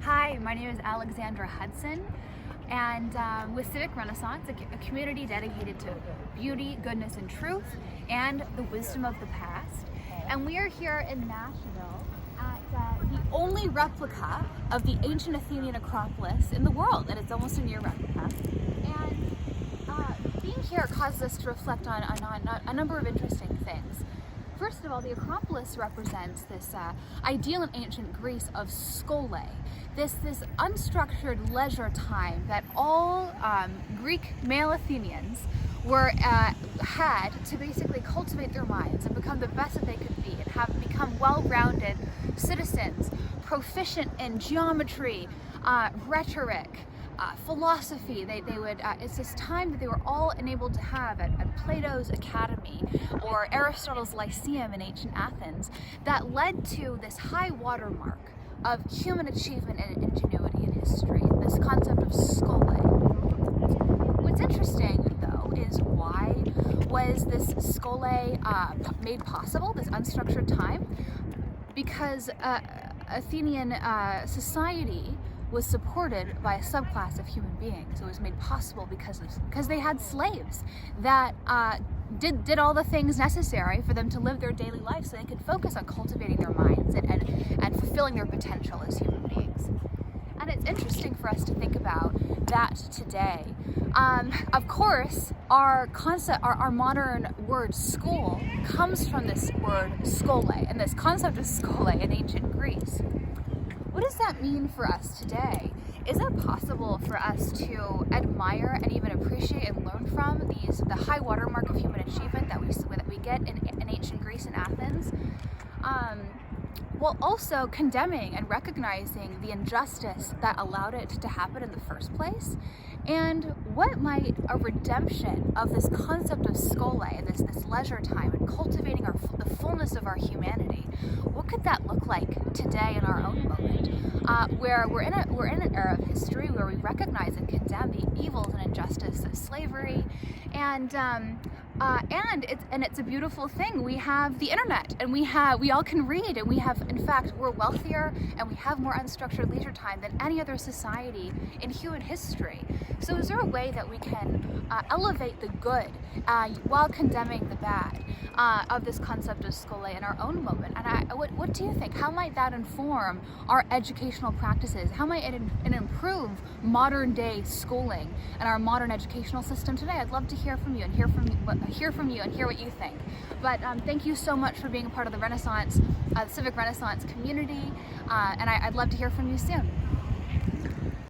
Hi, my name is Alexandra Hudson, and with Civic Renaissance, a community dedicated to beauty, goodness, and truth, and the wisdom of the past. And we are here in Nashville at the only replica of the ancient Athenian Acropolis in the world, and it's almost a near replica. And being here causes us to reflect on a number of interesting things. First of all, the Acropolis represents this ideal in ancient Greece of scholē, this unstructured leisure time that all Greek male Athenians had to basically cultivate their minds and become the best that they could be and have become well-rounded citizens, proficient in geometry, rhetoric, philosophy. It's this time that they were all enabled to have at Plato's Academy or Aristotle's Lyceum in ancient Athens that led to this high watermark of human achievement and ingenuity in history, this concept of scholē. What's interesting though is why was this scholē made possible, this unstructured time? Because Athenian society was supported by a subclass of human beings. It was made possible because they had slaves that did all the things necessary for them to live their daily life so they could focus on cultivating their minds and fulfilling their potential as human beings. And it's interesting for us to think about that today. Of course, our modern word school comes from this word scholē and this concept of scholē in ancient Greece. What does that mean for us today? Is it possible for us to admire and even appreciate and learn from the high watermark of human achievement that we get in ancient Greece and Athens, while also condemning and recognizing the injustice that allowed it to happen in the first place? And what might a redemption of this concept of scholē, this leisure time and cultivating the fullness of our humanity, what could that look like today in our own moment, where we're in an era of history where we recognize and condemn the evils and injustice of slavery, and it's a beautiful thing. We have the internet, and we all can read, and we're wealthier and we have more unstructured leisure time than any other society in human history. So is there a way that we can elevate the good while condemning the bad of this concept of scholē in our own moment? And what do you think? How might that inform our educational practices? How might it improve modern day schooling and our modern educational system today? I'd love to hear from you and hear what you think. But thank you so much for being a part of the Civic Renaissance community, and I'd love to hear from you soon.